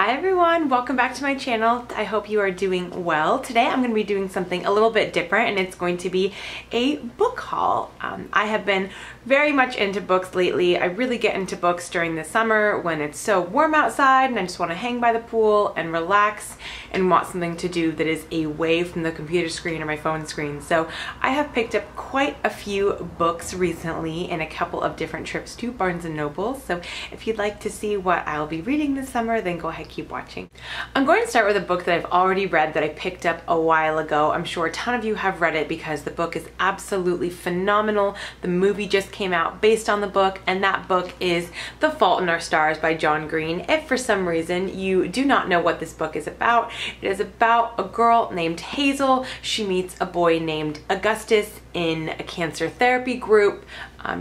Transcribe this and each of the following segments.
Hi everyone, welcome back to my channel. I hope you are doing well. Today I'm going to be doing something a little bit different, and it's going to be a book haul. I have been very much into books lately. I really get into books during the summer when it's so warm outside and I just want to hang by the pool and relax and want something to do that is away from the computer screen or my phone screen. So I have picked up quite a few books recently in a couple of different trips to Barnes & Noble. So if you'd like to see what I'll be reading this summer, then go ahead, keep watching. I'm going to start with a book that I've already read that I picked up a while ago. I'm sure a ton of you have read it because the book is absolutely phenomenal. The movie just came out based on the book, and that book is The Fault in Our Stars by John Green. If for some reason you do not know what this book is about, it is about a girl named Hazel. She meets a boy named Augustus in a cancer therapy group.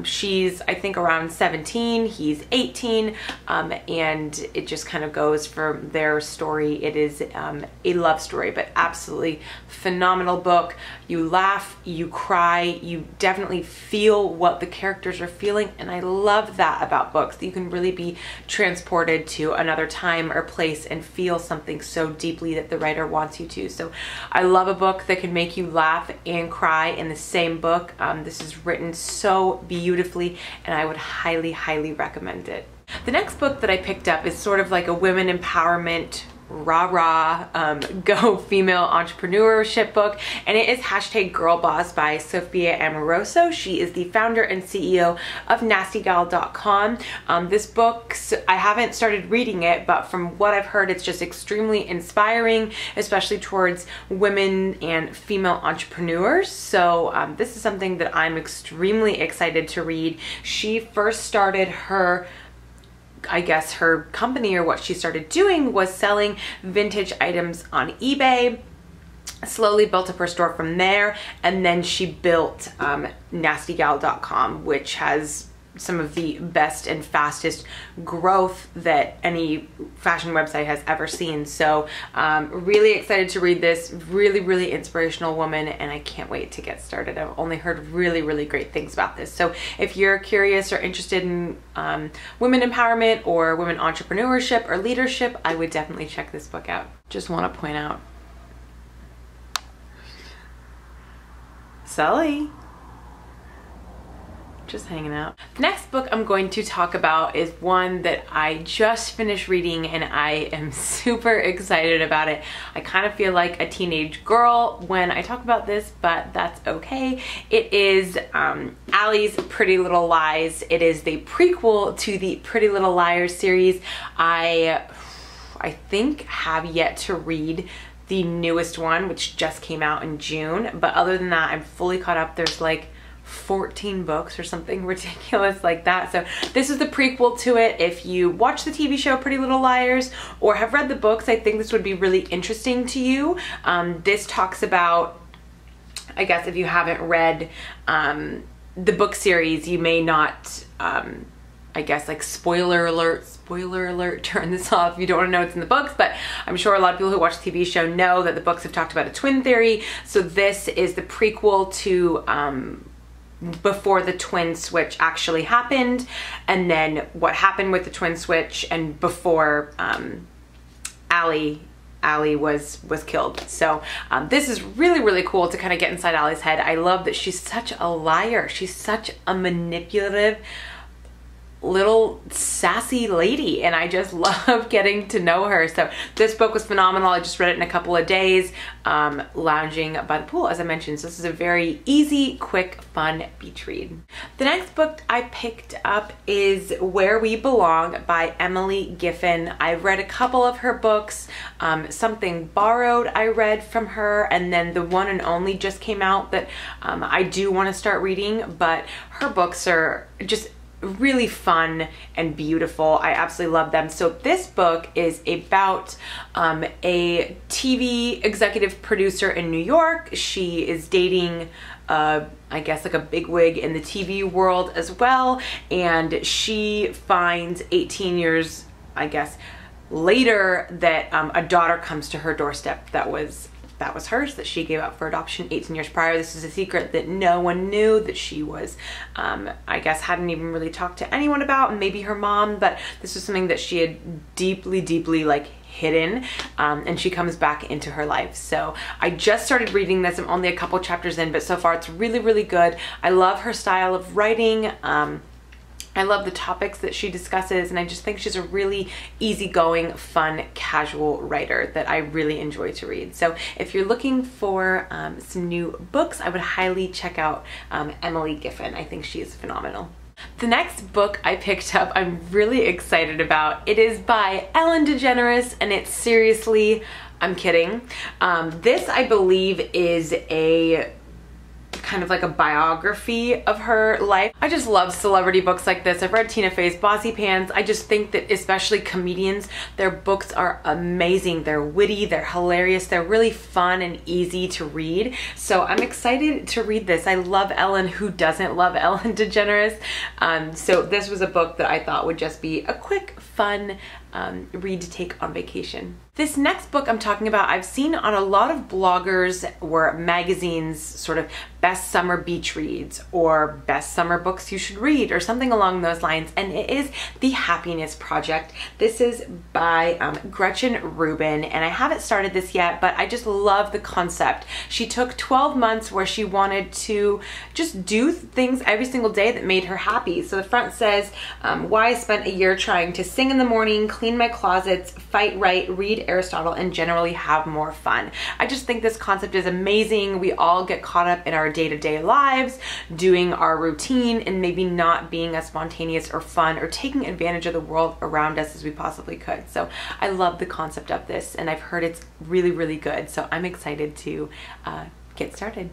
She's, I think, around 17, he's 18, and it just kind of goes from their story. It is a love story, but absolutely phenomenal book. You laugh, you cry, you definitely feel what the characters are feeling, and I love that about books, that you can really be transported to another time or place and feel something so deeply that the writer wants you to. So I love a book that can make you laugh and cry in the same book. This is written so beautifully, and I would highly recommend it. The next book that I picked up is sort of like a women empowerment go female entrepreneurship book, and it is #GirlBoss by Sophia Amoroso. She is the founder and CEO of NastyGal.com. This book, I haven't started reading it, but from what I've heard, it's just extremely inspiring, especially towards women and female entrepreneurs. So this is something that I'm extremely excited to read. She first started her company, or what she started doing was selling vintage items on eBay, slowly built up her store from there, and then she built NastyGal.com, which has some of the best and fastest growth that any fashion website has ever seen. So really excited to read this. Really inspirational woman, and I can't wait to get started. I've only heard really great things about this. So if you're curious or interested in women empowerment or women entrepreneurship or leadership, I would definitely check this book out. Just want to point out, Sully, just hanging out. The next book I'm going to talk about is one that I just finished reading, and I am super excited about it. I kind of feel like a teenage girl when I talk about this, but that's okay. It is Allie's Pretty Little Lies. It is the prequel to the Pretty Little Liars series. I think have yet to read the newest one, which just came out in June, but other than that, I'm fully caught up. There's like 14 books or something ridiculous like that. So this is the prequel to it. If you watch the TV show Pretty Little Liars or have read the books, I think this would be really interesting to you. This talks about, I guess if you haven't read the book series, you may not, I guess, like spoiler alert, turn this off if you don't want to know what's in the books, but I'm sure a lot of people who watch the TV show know that the books have talked about a twin theory. So this is the prequel to before the twin switch actually happened, and then what happened with the twin switch, and before Allie was killed. So this is really cool to kind of get inside Allie's head. I love that she's such a liar. She's such a manipulative little sassy lady, and I just love getting to know her. So this book was phenomenal. I just read it in a couple of days, lounging by the pool, as I mentioned. So this is a very easy, quick, fun beach read. The next book I picked up is Where We Belong by Emily Giffin. I've read a couple of her books. Something Borrowed I read from her, and then The One and Only just came out that I do want to start reading, but her books are just really fun and beautiful. I absolutely love them. So this book is about a TV executive producer in New York. She is dating I guess like a bigwig in the TV world as well, and she finds 18 years, I guess, later that a daughter comes to her doorstep that was that was hers, that she gave up for adoption 18 years prior. This is a secret that no one knew, that she was, I guess, hadn't even really talked to anyone about, maybe her mom, but this was something that she had deeply, deeply like hidden, and she comes back into her life. So I just started reading this. I'm only a couple chapters in, but so far it's really, really good. I love her style of writing. I love the topics that she discusses, and I just think she's a really easygoing, fun, casual writer that I really enjoy to read. So if you're looking for some new books, I would highly check out Emily Giffin. I think she is phenomenal. The next book I picked up, I'm really excited about. It is by Ellen DeGeneres, and it's seriously, I'm kidding. This, I believe, is a kind of like a biography of her life. I just love celebrity books like this. I've read Tina Fey's Bossy Pants. I just think that especially comedians, their books are amazing. They're witty, they're hilarious, they're really fun and easy to read. So I'm excited to read this. I love Ellen. Who doesn't love Ellen DeGeneres? So this was a book that I thought would just be a quick, fun read to take on vacation. This next book I'm talking about, I've seen on a lot of bloggers or magazines, sort of best summer beach reads or best summer books you should read or something along those lines, and it is The Happiness Project. This is by Gretchen Rubin, and I haven't started this yet, but I just love the concept. She took 12 months where she wanted to just do things every single day that made her happy. So the front says, why I spent a year trying to sing in the morning, clean my closets, fight right, read Aristotle, and generally have more fun. I just think this concept is amazing. We all get caught up in our day-to-day lives, doing our routine, and maybe not being as spontaneous or fun or taking advantage of the world around us as we possibly could. So I love the concept of this, and I've heard it's really, really good. So I'm excited to get started.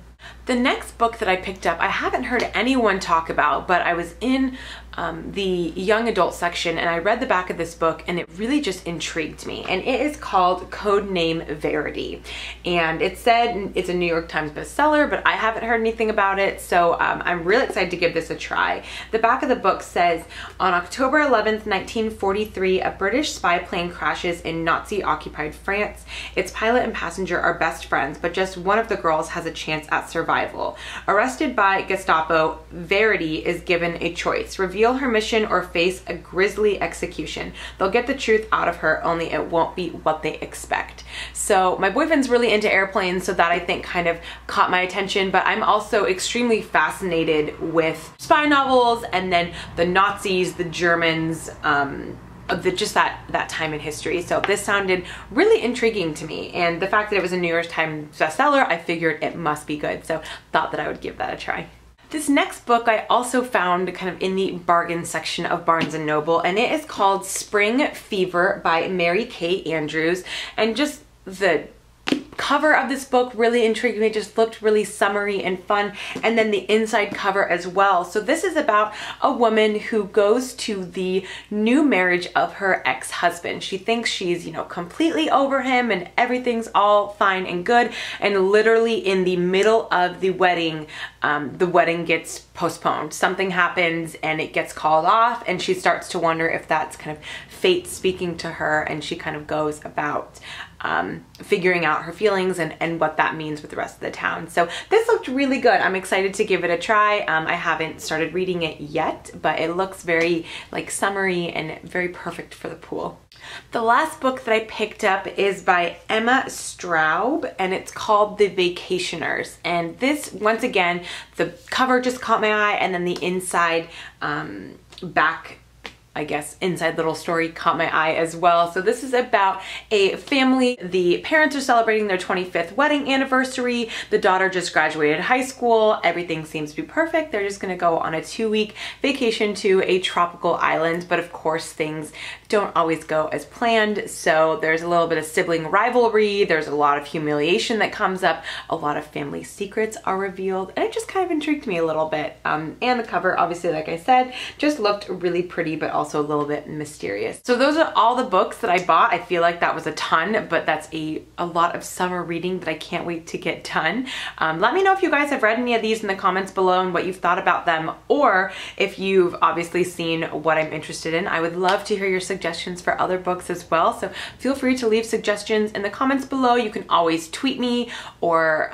The next book that I picked up, I haven't heard anyone talk about, but I was in the young adult section and I read the back of this book and it really just intrigued me. And it is called Codename Verity. And it said it's a New York Times bestseller, but I haven't heard anything about it. So I'm really excited to give this a try. The back of the book says, on October 11th, 1943, a British spy plane crashes in Nazi-occupied France. Its pilot and passenger are best friends, but just one of the girls has a chance at survival. Arrested by Gestapo, Verity is given a choice: reveal her mission or face a grisly execution. They'll get the truth out of her, only it won't be what they expect. So my boyfriend's really into airplanes, so that I think kind of caught my attention, but I'm also extremely fascinated with spy novels and then the Nazis, the Germans, just that time in history. So this sounded really intriguing to me, and the fact that it was a New York Times bestseller, I figured it must be good, so thought that I would give that a try. This next book I also found kind of in the bargain section of Barnes & Noble, and it is called Spring Fever by Mary Kay Andrews, and just the cover of this book really intrigued me. It just looked really summery and fun, and then the inside cover as well. So this is about a woman who goes to the new marriage of her ex-husband. She thinks she's, you know, completely over him and everything's all fine and good, and literally in the middle of the wedding gets postponed. Something happens and it gets called off, and she starts to wonder if that's kind of fate speaking to her, and she kind of goes about figuring out her feelings and what that means with the rest of the town. So this looked really good. I'm excited to give it a try. I haven't started reading it yet, but it looks very like summery and very perfect for the pool. The last book that I picked up is by Emma Straub, and it's called The Vacationers. And this, once again, the cover just caught my eye, and then the inside back, I guess, inside little story caught my eye as well. So this is about a family. The parents are celebrating their 25th wedding anniversary. The daughter just graduated high school. Everything seems to be perfect. They're just gonna go on a 2-week vacation to a tropical island, but of course things don't always go as planned. So there's a little bit of sibling rivalry. There's a lot of humiliation that comes up. A lot of family secrets are revealed, and it just kind of intrigued me a little bit. And the cover, obviously, like I said, just looked really pretty, but also a little bit mysterious. So those are all the books that I bought. I feel like that was a ton, but that's a lot of summer reading that I can't wait to get done. Let me know if you guys have read any of these in the comments below and what you've thought about them, or if you've obviously seen what I'm interested in. I would love to hear your suggestions suggestions for other books as well. So feel free to leave suggestions in the comments below. You can always tweet me or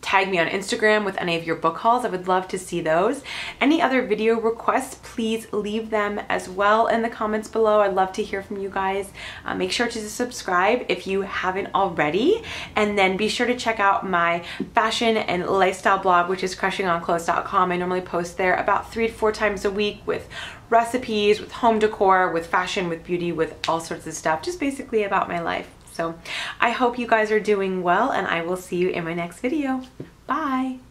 tag me on Instagram with any of your book hauls. I would love to see those. Any other video requests, please leave them as well in the comments below. I'd love to hear from you guys. Make sure to subscribe if you haven't already, and then be sure to check out my fashion and lifestyle blog, which is crushingonclothes.com. I normally post there about 3 to 4 times a week with recipes, with home decor, with fashion, with beauty, with all sorts of stuff, just basically about my life. So I hope you guys are doing well, and I will see you in my next video. Bye.